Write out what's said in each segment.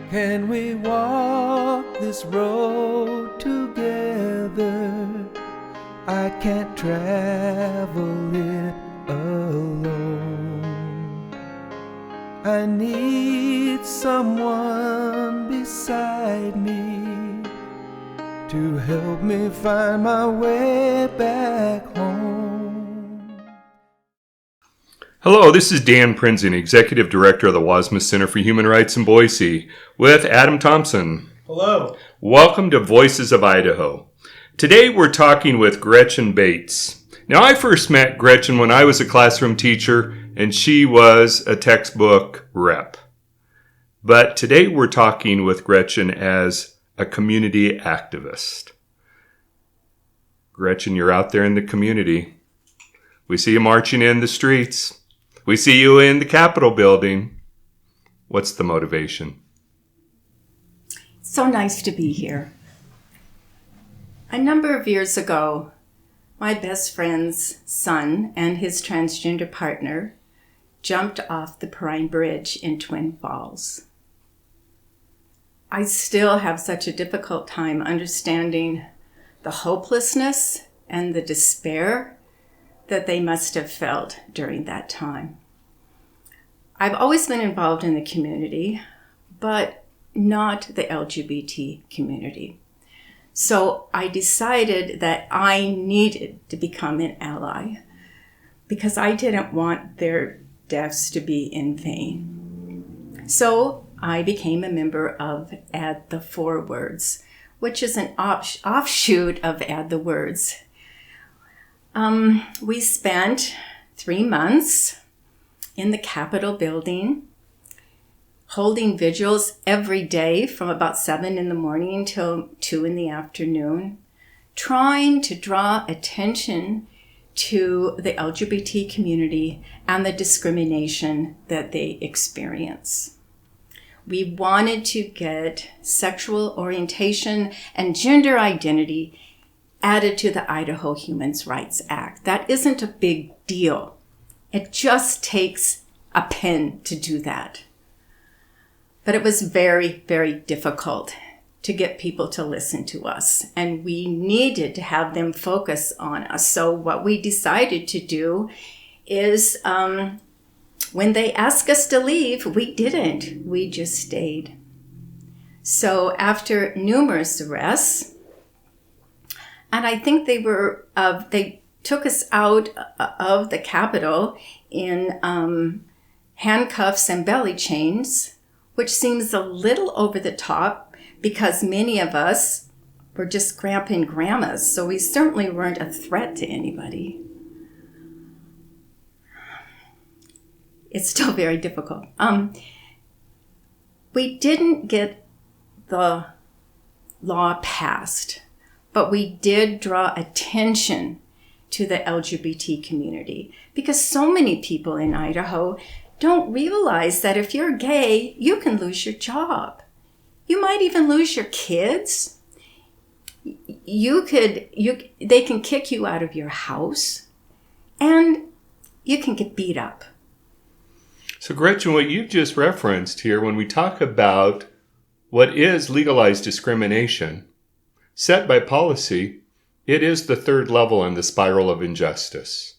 Can we walk this road together? I can't travel it alone. I need someone beside me to help me find my way back home. Hello, this is Dan Prinzing, Executive Director of the Wasma Center for Human Rights in Boise, with Adam Thompson. Hello. Welcome to Voices of Idaho. Today we're talking with Gretchen Bates. Now, I first met Gretchen when I was a classroom teacher and she was a textbook rep. But today we're talking with Gretchen as a community activist. Gretchen, you're out there in the community. We see you marching in the streets. We see you in the Capitol building. What's the motivation? So nice to be here. A number of years ago, my best friend's son and his transgender partner jumped off the Perrine Bridge in Twin Falls. I still have such a difficult time understanding the hopelessness and the despair that they must have felt during that time. I've always been involved in the community, but not the LGBT community. So I decided that I needed to become an ally because I didn't want their deaths to be in vain. So I became a member of Add the 4 Words, which is an offshoot of Add the Words. We spent 3 months in the Capitol building, holding vigils every day from about 7 in the morning till 2 in the afternoon, trying to draw attention to the LGBT community and the discrimination that they experience. We wanted to get sexual orientation and gender identity added to the Idaho Human Rights Act. That isn't a big deal. It just takes a pen to do that. But it was very, very difficult to get people to listen to us, and we needed to have them focus on us. So what we decided to do is when they asked us to leave, we didn't. We just stayed. So after numerous arrests, and I think they took us out of the Capitol in handcuffs and belly chains, which seems a little over the top because many of us were just grandpa grandmas, so we certainly weren't a threat to anybody. It's still very difficult. We didn't get the law passed, but we did draw attention to the LGBT community because so many people in Idaho don't realize that if you're gay, you can lose your job. You might even lose your kids. They can kick you out of your house, and you can get beat up. So Gretchen, what you've just referenced here, when we talk about what is legalized discrimination set by policy, it is the third level in the spiral of injustice.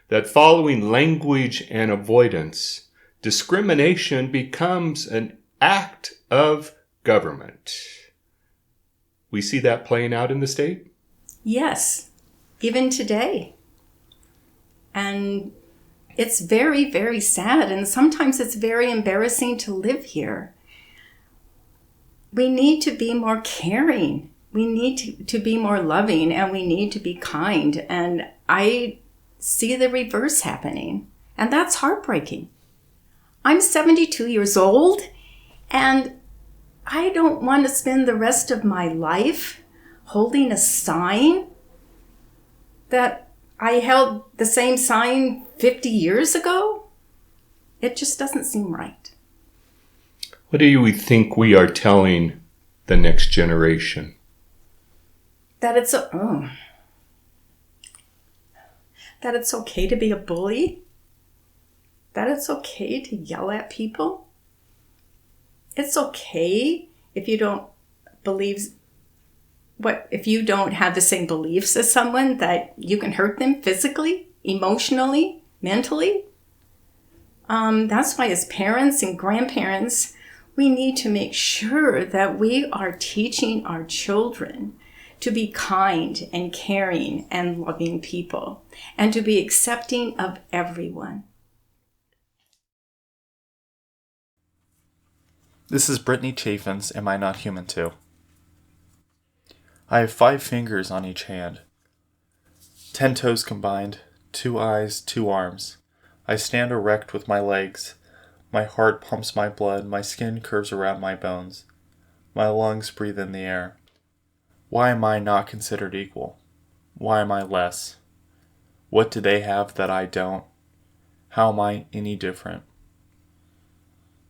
That following language and avoidance, discrimination becomes an act of government. We see that playing out in the state? Yes, even today. And it's very, very sad, and sometimes it's very embarrassing to live here. We need to be more caring. We need to be more loving, and we need to be kind. And I see the reverse happening, and that's heartbreaking. I'm 72 years old, and I don't want to spend the rest of my life holding a sign that I held the same sign 50 years ago. It just doesn't seem right. What do you think we are telling the next generation? That it's okay to be a bully? That it's okay to yell at people? it's okay if you don't if you don't have the same beliefs as someone, that you can hurt them physically, emotionally, mentally. That's why as parents and grandparents, we need to make sure that we are teaching our children to be kind and caring and loving people, and to be accepting of everyone. This is Brittany Chaffins, Am I Not Human Too? I have 5 fingers on each hand, 10 toes combined, 2 eyes, 2 arms. I stand erect with my legs. My heart pumps my blood, my skin curves around my bones. My lungs breathe in the air. Why am I not considered equal? Why am I less? What do they have that I don't? How am I any different?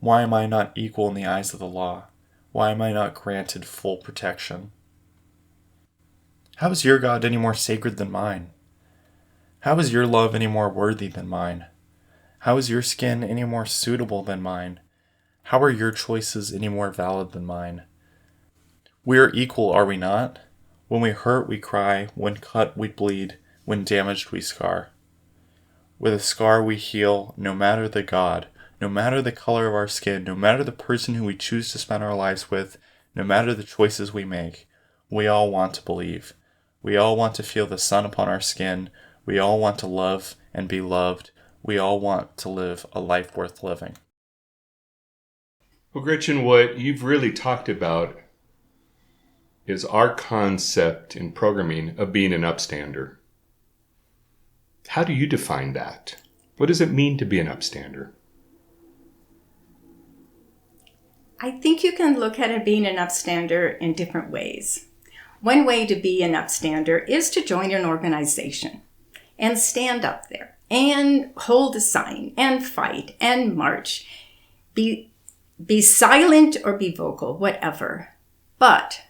Why am I not equal in the eyes of the law? Why am I not granted full protection? How is your God any more sacred than mine? How is your love any more worthy than mine? How is your skin any more suitable than mine? How are your choices any more valid than mine? We are equal, are we not? When we hurt, we cry. When cut, we bleed. When damaged, we scar. With a scar, we heal, no matter the God, no matter the color of our skin, no matter the person who we choose to spend our lives with, no matter the choices we make. We all want to believe. We all want to feel the sun upon our skin. We all want to love and be loved. We all want to live a life worth living. Well, Gretchen, what you've really talked about is our concept in programming of being an upstander. How do you define that? What does it mean to be an upstander? I think you can look at it being an upstander in different ways. One way to be an upstander is to join an organization and stand up there and hold a sign and fight and march. Be silent or be vocal, whatever. But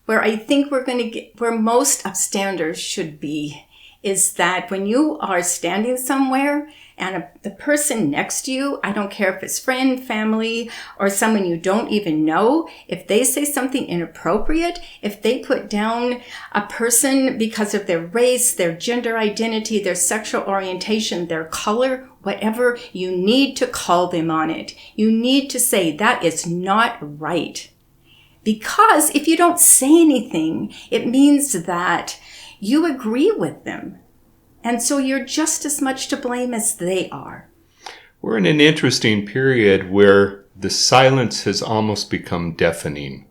where I think where most upstanders should be is that when you are standing somewhere and the person next to you, I don't care if it's friend, family, or someone you don't even know, if they say something inappropriate, if they put down a person because of their race, their gender identity, their sexual orientation, their color, whatever, you need to call them on it. You need to say that is not right. Because if you don't say anything, it means that you agree with them. And so you're just as much to blame as they are. We're in an interesting period where the silence has almost become deafening.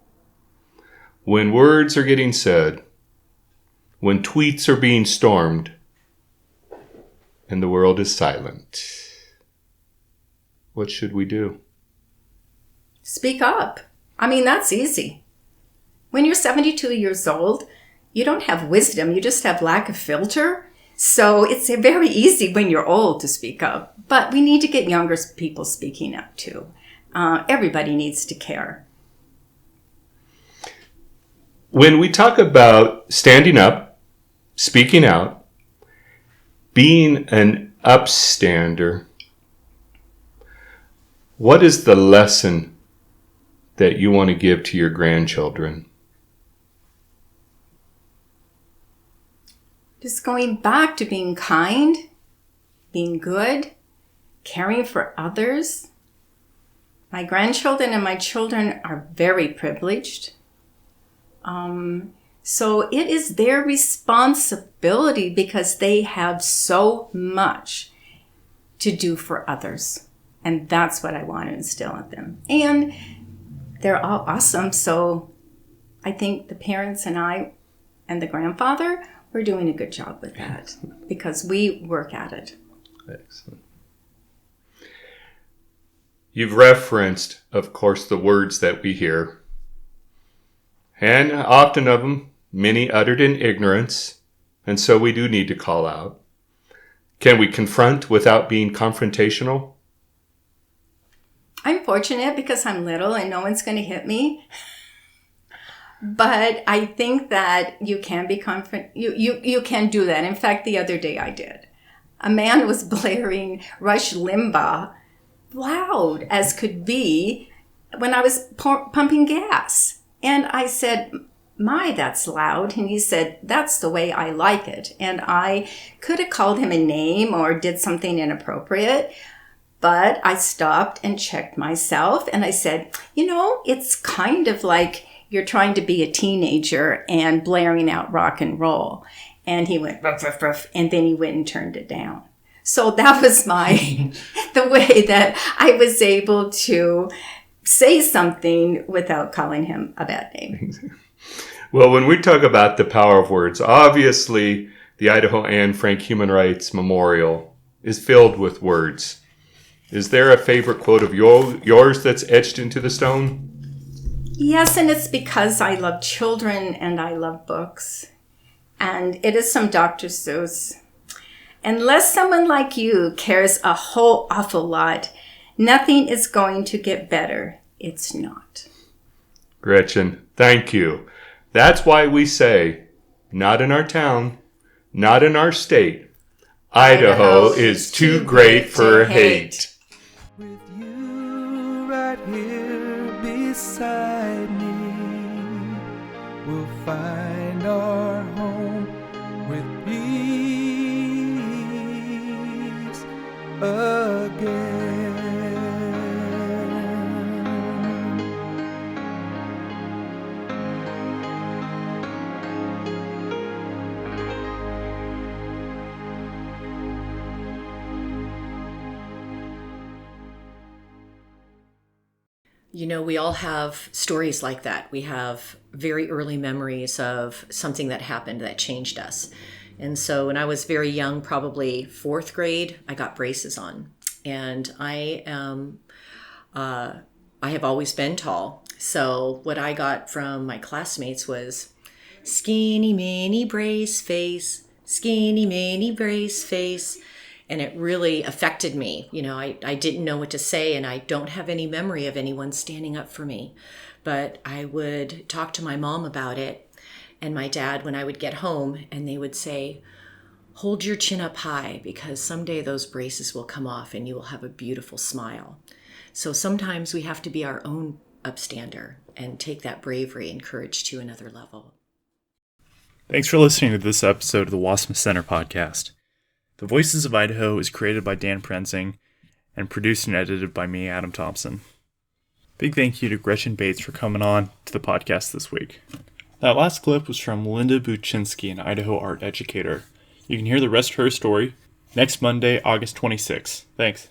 When words are getting said, when tweets are being stormed, and the world is silent, what should we do? Speak up. I mean, that's easy. When you're 72 years old, you don't have wisdom, you just have lack of filter. So it's very easy when you're old to speak up. But we need to get younger people speaking up too. Everybody needs to care. When we talk about standing up, speaking out, being an upstander, what is the lesson that you want to give to your grandchildren? Just going back to being kind, being good, caring for others. My grandchildren and my children are very privileged. So it is their responsibility because they have so much to do for others. And that's what I want to instill in them. And they're all awesome. So I think the parents and I and the grandfather, we're doing a good job with that because we work at it. Excellent. You've referenced, of course, the words that we hear. And often of them, many uttered in ignorance. And so we do need to call out. Can we confront without being confrontational? I'm fortunate because I'm little and no one's going to hit me. But I think that you can be you can do that. In fact, the other day I did. A man was blaring Rush Limbaugh loud as could be when I was pumping gas. And I said, "My, that's loud." And he said, "That's the way I like it." And I could have called him a name or did something inappropriate, but I stopped and checked myself. And I said, it's kind of like you're trying to be a teenager and blaring out rock and roll. And he went, ruff, ruff, ruff, and then he went and turned it down. So that was the way that I was able to say something without calling him a bad name. Well, when we talk about the power of words, obviously the Idaho Anne Frank Human Rights Memorial is filled with words. Is there a favorite quote of yours that's etched into the stone? Yes, and it's because I love children and I love books. And it is from Dr. Seuss. "Unless someone like you cares a whole awful lot, nothing is going to get better. It's not." Gretchen, thank you. That's why we say, not in our town, not in our state, Idaho is too great for hate. With you right here beside me, we'll find our home with peace again. We all have stories like that. We have very early memories of something that happened that changed us. And so when I was very young, probably 4th grade, I got braces on. And I have always been tall. So what I got from my classmates was, "Skinny mini brace face, skinny mini brace face." And it really affected me. I didn't know what to say, and I don't have any memory of anyone standing up for me. But I would talk to my mom about it, and my dad when I would get home, and they would say, "Hold your chin up high, because someday those braces will come off and you will have a beautiful smile." So sometimes we have to be our own upstander and take that bravery and courage to another level. Thanks for listening to this episode of the Wassmuth Center podcast. The Voices of Idaho is created by Dan Prenzing and produced and edited by me, Adam Thompson. Big thank you to Gretchen Bates for coming on to the podcast this week. That last clip was from Linda Buczynski, an Idaho art educator. You can hear the rest of her story next Monday, August 26th. Thanks.